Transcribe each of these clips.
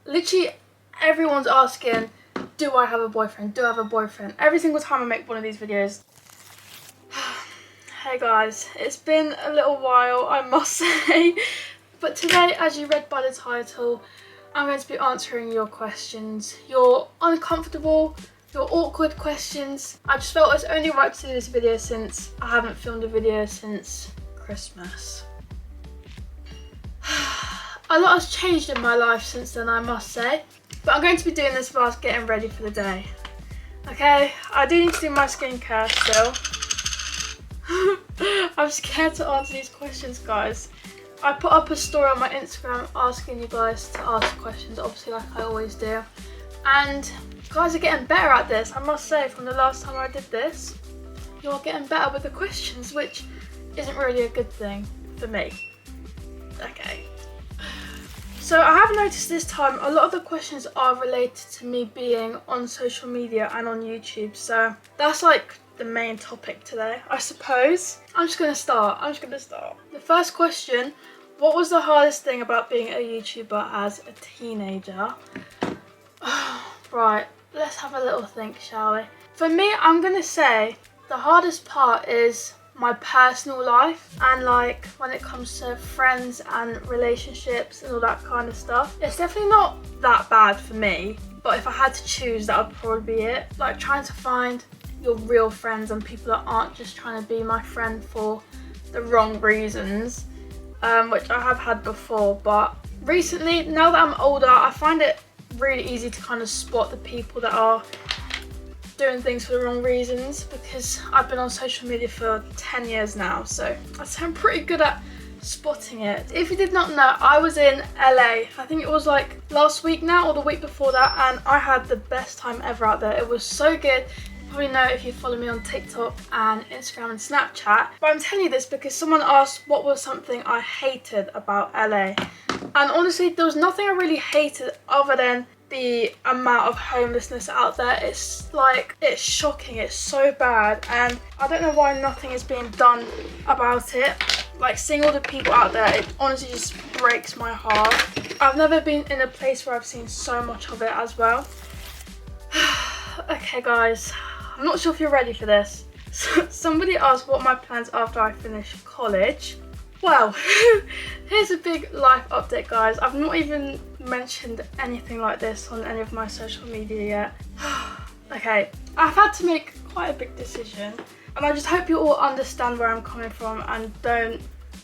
Literally everyone's asking, do I have a boyfriend? Do I have a boyfriend? Every single time I make one of these videos. Hey guys, it's been a little while, I must say. But today, as you read by the title, I'm going to be answering your questions. Your uncomfortable, your awkward questions. I just felt it's only right to do this video since I haven't filmed a video since Christmas. A lot has changed in my life since then, I must say. But I'm going to be doing this whilst getting ready for the day. Okay, I do need to do my skincare still. I'm scared to answer these questions, guys. I put up a story on my Instagram asking you guys to ask questions, obviously like I always do. And you guys are getting better at this, I must say. From the last time I did this, you're getting better with the questions, which isn't really a good thing for me. Okay. So I have noticed this time a lot of the questions are related to me being on social media and on YouTube. So that's like the main topic today, I suppose. I'm just gonna start. The first question, what was the hardest thing about being a YouTuber as a teenager? Right, let's have a little think, shall we? For me, I'm gonna say the hardest part is my personal life, and like when it comes to friends and relationships and all that kind of stuff. It's definitely not that bad for me, but if I had to choose, that would probably be it. Like trying to find your real friends and people that aren't just trying to be my friend for the wrong reasons, which I have had before. But recently, now that I'm older, I find it really easy to kind of spot the people that are doing things for the wrong reasons, because I've been on social media for 10 years now, so I'd say I'm pretty good at spotting it. If you did not know, I was in LA, I think it was like last week now or the week before that, and I had the best time ever out there. It was so good. You probably know if you follow me on TikTok and Instagram and Snapchat, but I'm telling you this because someone asked what was something I hated about LA, and honestly there was nothing I really hated other than the amount of homelessness out there. It's like, it's shocking, it's so bad, and I don't know why nothing is being done about it. Like seeing all the people out there, it honestly just breaks my heart. I've never been in a place where I've seen so much of it as well. Okay guys, I'm not sure if you're ready for this. Somebody asked what my plans after I finish college. Well, here's a big life update, guys. I've not even mentioned anything like this on any of my social media yet. Okay, I've had to make quite a big decision, and I just hope you all understand where I'm coming from and don't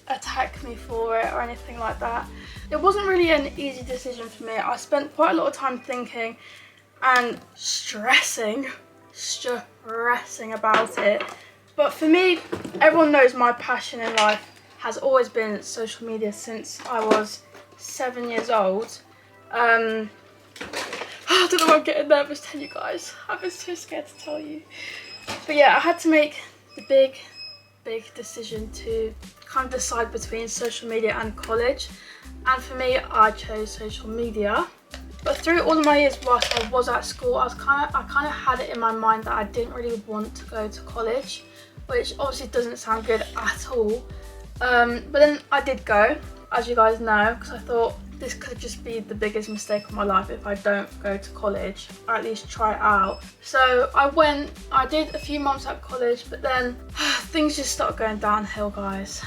attack me for it or anything like that. It wasn't really an easy decision for me. I spent quite a lot of time thinking and stressing about it. But for me, everyone knows my passion in life has always been social media since I was 7 years old. I don't know why I'm getting nervous telling you guys. I've been so scared to tell you. But yeah, I had to make the big decision to kind of decide between social media and college. And for me, I chose social media. But through all of my years whilst I was at school, I kind of had it in my mind that I didn't really want to go to college, which obviously doesn't sound good at all. But then I did go, as you guys know, because I thought this could just be the biggest mistake of my life if I don't go to college, or at least try it out. So I went, I did a few months at college, but then things just started going downhill, guys.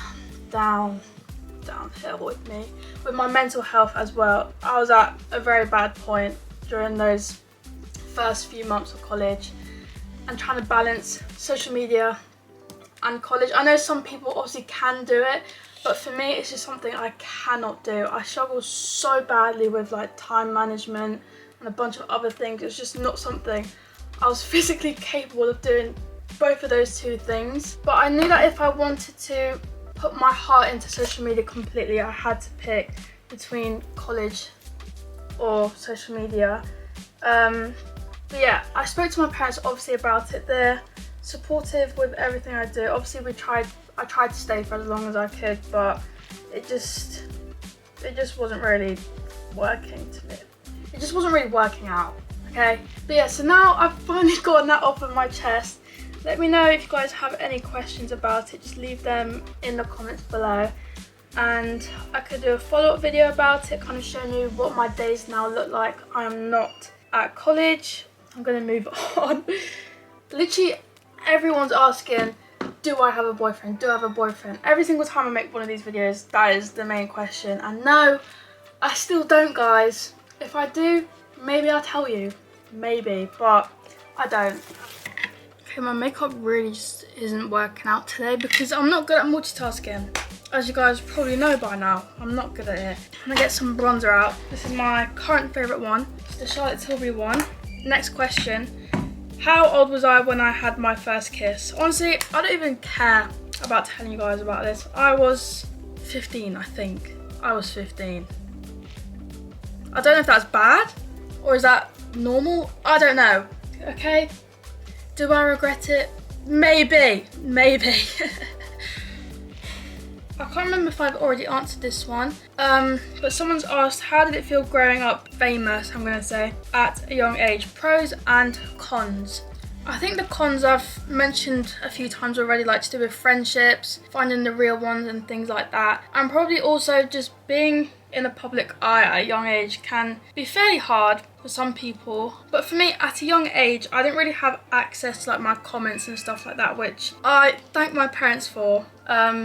Downhill with me, with my mental health as well. I was at a very bad point during those first few months of college and trying to balance social media and college. I know some people obviously can do it, but for me it's just something I cannot do. I struggle so badly with like time management and a bunch of other things. It's just not something I was physically capable of doing, both of those two things. But I knew that if I wanted to put my heart into social media completely, I had to pick between college or social media. But yeah, I spoke to my parents obviously about it. They're supportive with everything I do. Obviously I tried to stay for as long as I could, but it just wasn't really working to me. It just wasn't really working out, okay? But yeah, so now I've finally gotten that off of my chest. Let me know if you guys have any questions about it. Just leave them in the comments below. and I could do a follow-up video about it, kind of showing you what my days now look like. I am not at college. I'm gonna move on. Literally everyone's asking, do I have a boyfriend? Do I have a boyfriend? Every single time I make one of these videos, that is the main question. And no, I still don't, guys. If I do, maybe I'll tell you. Maybe, but I don't. Okay, my makeup really just isn't working out today because I'm not good at multitasking. As you guys probably know by now, I'm not good at it. I'm gonna get some bronzer out. This is my current favourite one. It's the Charlotte Tilbury one. Next question. How old was I when I had my first kiss? Honestly, I don't even care about telling you guys about this. I was 15, I think. I was 15. I don't know if that's bad or is that normal? I don't know. Okay? Do I regret it? Maybe. Maybe. I can't remember if I've already answered this one, but someone's asked, how did it feel growing up famous, I'm gonna say, at a young age? Pros and cons. I think the cons I've mentioned a few times already, like to do with friendships, finding the real ones and things like that. And probably also just being in the public eye at a young age can be fairly hard for some people. But for me, at a young age, I didn't really have access to like my comments and stuff like that, which I thank my parents for.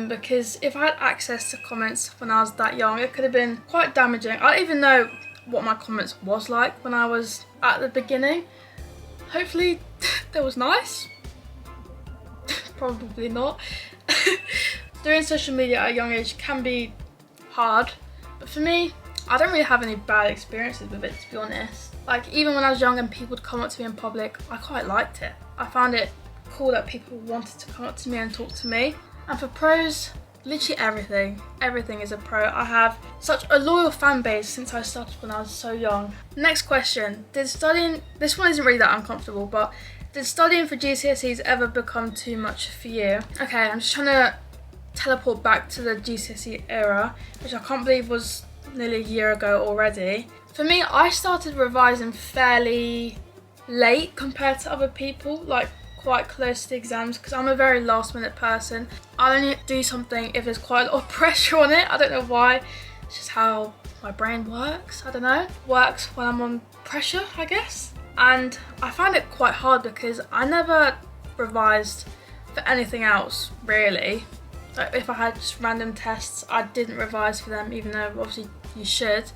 Because if I had access to comments when I was that young, it could have been quite damaging. I don't even know what my comments was like when I was at the beginning. Hopefully that was nice. Probably not. Doing social media at a young age can be hard, but for me, I don't really have any bad experiences with it, to be honest. Like, even when I was young and people would come up to me in public, I quite liked it. I found it cool that people wanted to come up to me and talk to me. And for pros, literally everything. Everything is a pro. I have such a loyal fan base since I started when I was so young. Next question. This one isn't really that uncomfortable, but did studying for GCSEs ever become too much for you? Okay, I'm just trying to teleport back to the GCSE era, which I can't believe was nearly a year ago already. For me, I started revising fairly late compared to other people, like quite close to the exams, because I'm a very last minute person. I only do something if there's quite a lot of pressure on it. I don't know why. It's just how my brain works. I don't know. Works when I'm on pressure, I guess. And I find it quite hard because I never revised for anything else, really. Like if I had just random tests, I didn't revise for them, even though obviously you should.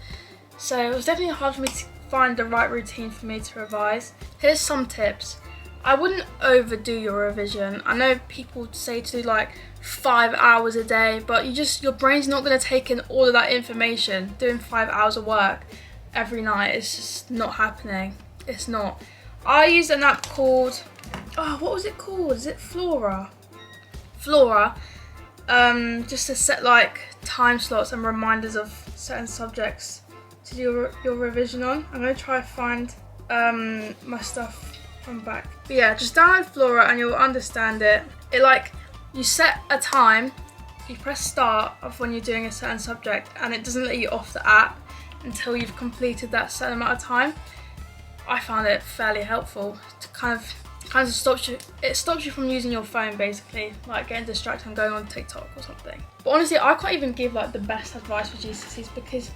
So it was definitely hard for me to find the right routine for me to revise. Here's some tips. I wouldn't overdo your revision. I know people say to do like 5 hours a day, but your brain's not going to take in all of that information. Doing 5 hours of work every night is just not happening. It's not. I used an app called, what was it called? Is it Flora? Flora. Just to set like time slots and reminders of certain subjects to do your revision on. I'm going to try to find my stuff from back. But yeah, just download Flora and you'll understand it. You set a time, you press start of when you're doing a certain subject, and it doesn't let you off the app until you've completed that certain amount of time. I found it fairly helpful to kind of stops you from using your phone, basically, like getting distracted and going on TikTok or something. But honestly, I can't even give like the best advice for GCSEs because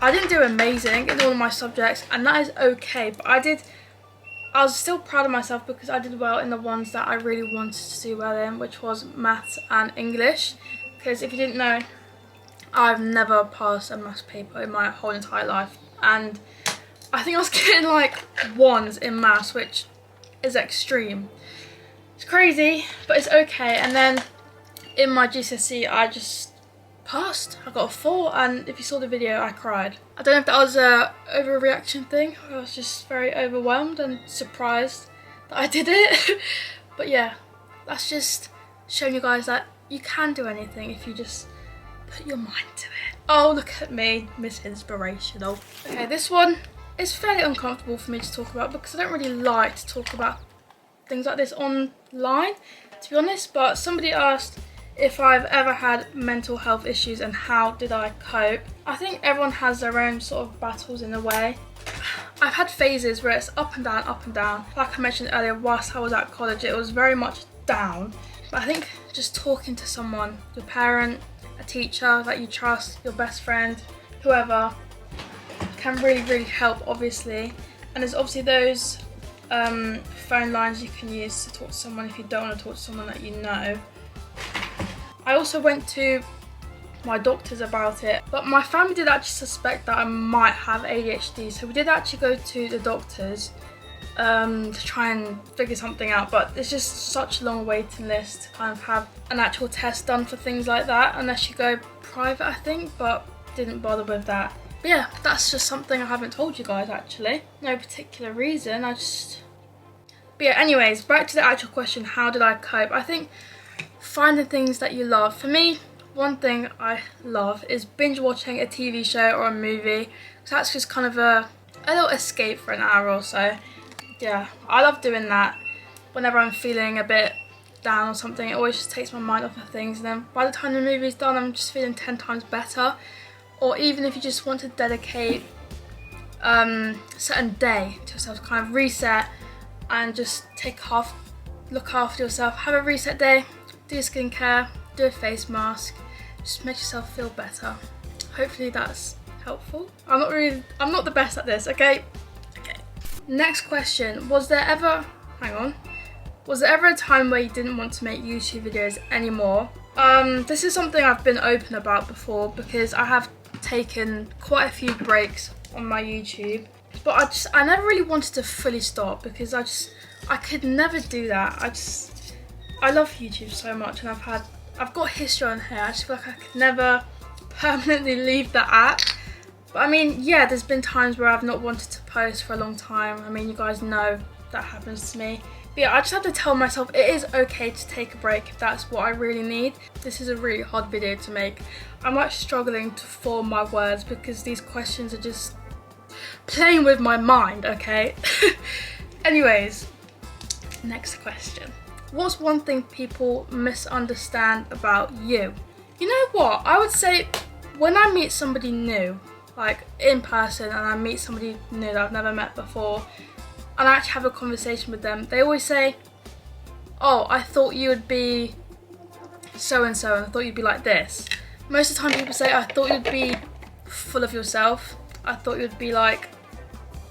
I didn't do amazing in all of my subjects, and that is okay. But I was still proud of myself because I did well in the ones that I really wanted to do well in, which was maths and English. Because if you didn't know, I've never passed a maths paper in my whole entire life, and I think I was getting like 1s in maths, which is extreme. It's crazy, but it's okay. And then in my GCSE, I just passed. I got a 4, and if you saw the video, I cried. I don't know if that was a overreaction thing. I was just very overwhelmed and surprised that I did it. But yeah, that's just showing you guys that you can do anything if you just put your mind to it. Oh, look at me, Miss Inspirational. Okay, this one is fairly uncomfortable for me to talk about because I don't really like to talk about things like this online, to be honest. But somebody asked if I've ever had mental health issues and how did I cope. I think everyone has their own sort of battles in a way. I've had phases where it's up and down, up and down. Like I mentioned earlier, whilst I was at college, it was very much down. But I think just talking to someone, your parent, a teacher that you trust, your best friend, whoever, can really help, obviously. And there's obviously those phone lines you can use to talk to someone if you don't want to talk to someone that you know. I also went to my doctors about it, but my family did actually suspect that I might have ADHD, so we did actually go to the doctors to try and figure something out, but it's just such a long waiting list to kind of have an actual test done for things like that, unless you go private, I think, but didn't bother with that. But yeah, that's just something I haven't told you guys actually. No particular reason, But yeah, anyways, back to the actual question, how did I cope? I think finding things that you love. For me, one thing I love is binge watching a TV show or a movie. So that's just kind of a little escape for an hour or so. Yeah, I love doing that. Whenever I'm feeling a bit down or something, it always just takes my mind off of things. And then by the time the movie's done, I'm just feeling 10 times better. Or even if you just want to dedicate a certain day to yourself, kind of reset and just look after yourself, have a reset day, do your skincare, do a face mask, just make yourself feel better. Hopefully that's helpful. I'm not the best at this, okay? Next question, was there ever a time where you didn't want to make YouTube videos anymore? This is something I've been open about before, because I have taken quite a few breaks on my YouTube, but I never really wanted to fully stop, because I could never do that. I love YouTube so much, and I've got history on here. I just feel like I could never permanently leave the app. But I mean, yeah, there's been times where I've not wanted to post for a long time. I mean, you guys know that happens to me. But yeah, I just have to tell myself it is okay to take a break if that's what I really need. This is a really hard video to make. I'm like struggling to form my words because these questions are just playing with my mind, okay? Anyways, next question. What's one thing people misunderstand about you? You know what? I would say when I meet somebody new, like in person, and I meet somebody new that I've never met before, and I actually have a conversation with them, they always say, oh, I thought you would be so-and-so, and I thought you'd be like this. Most of the time people say, I thought you'd be full of yourself. I thought you'd be like,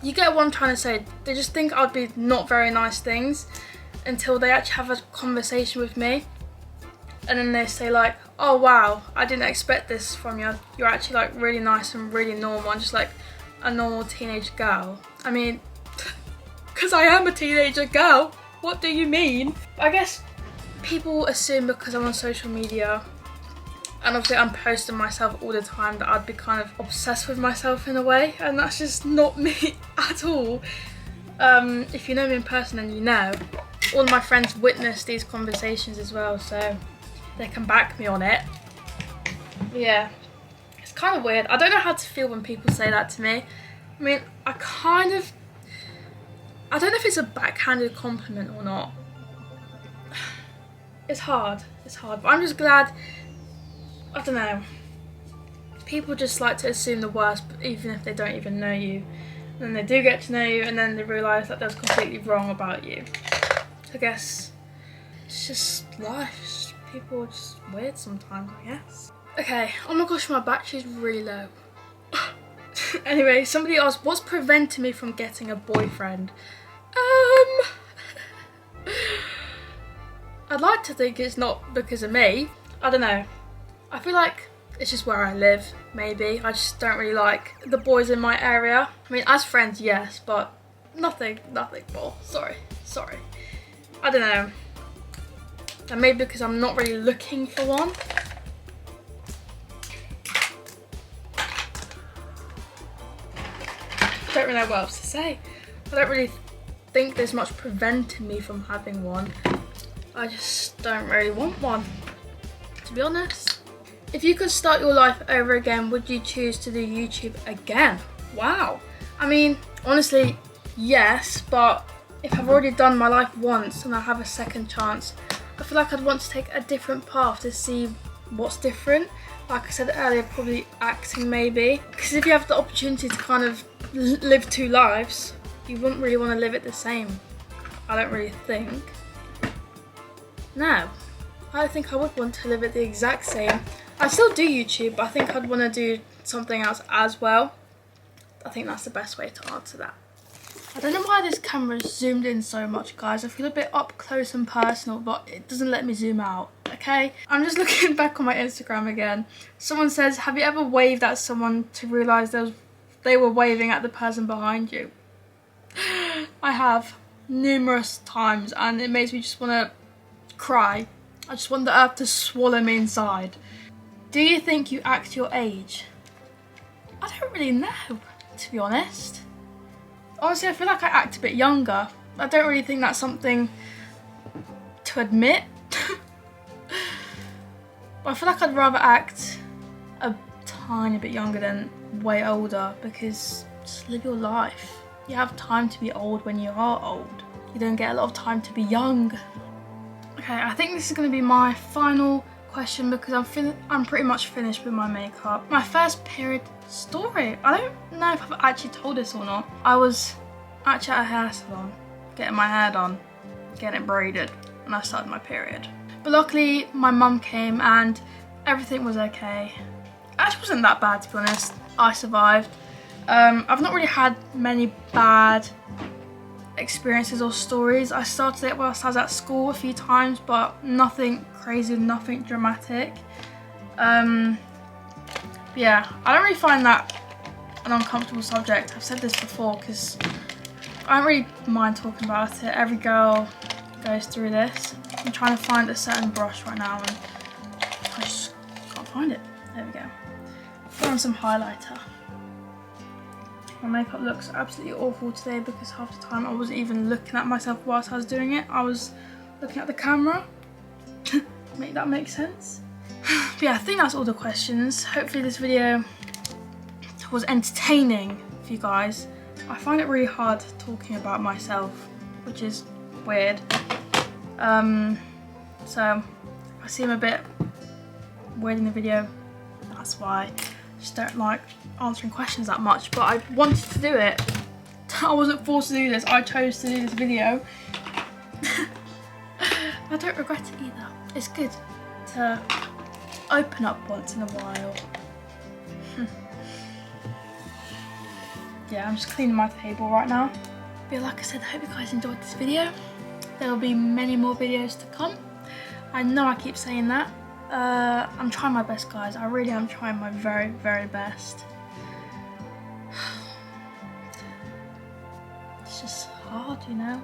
you get what I'm trying to say. They just think I'd be not very nice things until they actually have a conversation with me. And then they say like, oh wow, I didn't expect this from you. You're actually like really nice and really normal, and just like a normal teenage girl. I mean, because I am a teenager girl. What do you mean? I guess people assume because I'm on social media, and obviously I'm posting myself all the time, that I'd be kind of obsessed with myself in a way, and that's just not me at all. If you know me in person, then you know. All of my friends witness these conversations as well, so they can back me on it. But yeah, it's kind of weird. I don't know how to feel when people say that to me. I mean, I don't know if it's a backhanded compliment or not. It's hard, but I'm just glad, I don't know. People just like to assume the worst, even if they don't even know you. And then they do get to know you, and then they realise that they're completely wrong about you. I guess it's just life. People are just weird sometimes, I guess. Okay, oh my gosh, my battery's really low. Anyway, somebody asked, what's preventing me from getting a boyfriend? I'd like to think it's not because of me. I don't know. I feel like it's just where I live, maybe. I just don't really like the boys in my area. I mean, as friends, yes, but nothing more. Sorry. I don't know. And maybe because I'm not really looking for one. Don't really know what else to say. I don't really think there's much preventing me from having one. I just don't really want one, to be honest. If you could start your life over again, would you choose to do YouTube again? Wow. I mean, honestly, yes, but if I've already done my life once and I have a second chance, I feel like I'd want to take a different path to see what's different. Like I said earlier, probably acting maybe. Because if you have the opportunity to kind of live two lives, you wouldn't really want to live it the same. I don't really think. No, I don't think I would want to live it the exact same. I still do YouTube, but I think I'd want to do something else as well. I think that's the best way to answer that. I don't know why this camera's zoomed in so much, guys. I feel a bit up close and personal, but it doesn't let me zoom out, okay? I'm just looking back on my Instagram again. Someone says, have you ever waved at someone to realise they were waving at the person behind you? I have, numerous times, and it makes me just want to cry. I just want the earth to swallow me inside. Do you think you act your age? I don't really know, to be honest. Honestly, I feel like I act a bit younger. I don't really think that's something to admit. But I feel like I'd rather act a tiny bit younger than way older, because just live your life. You have time to be old when you are old. You don't get a lot of time to be young. Okay, I think this is going to be my final question, because I'm pretty much finished with my makeup. My first period story. I don't know if I've actually told this or not. I was actually at a hair salon, getting my hair done, getting it braided, and I started my period. But luckily my mum came and everything was okay. It actually wasn't that bad, to be honest. I survived. I've not really had many bad experiences or stories. I started it whilst I was at school a few times, but nothing crazy, nothing dramatic. Yeah, I don't really find that an uncomfortable subject. I've said this before, because I don't really mind talking about it. Every girl goes through this. I'm trying to find a certain brush right now and I just can't find it. There we go. Put on some highlighter. My makeup looks absolutely awful today, because half the time I wasn't even looking at myself whilst I was doing it. I was looking at the camera. Make that make sense? But yeah, I think that's all the questions. Hopefully this video was entertaining for you guys. I find it really hard talking about myself, which is weird. So if I seem a bit weird in the video, that's why. I just don't like answering questions that much, but I wanted to do it. I wasn't forced to do this, I chose to do this video. I don't regret it either. It's good to open up once in a while. Yeah, I'm just cleaning my table right now. But like I said, I hope you guys enjoyed this video. There will be many more videos to come. I know I keep saying that. I'm trying my best, guys. I really am trying my very, very best. It's just hard, you know.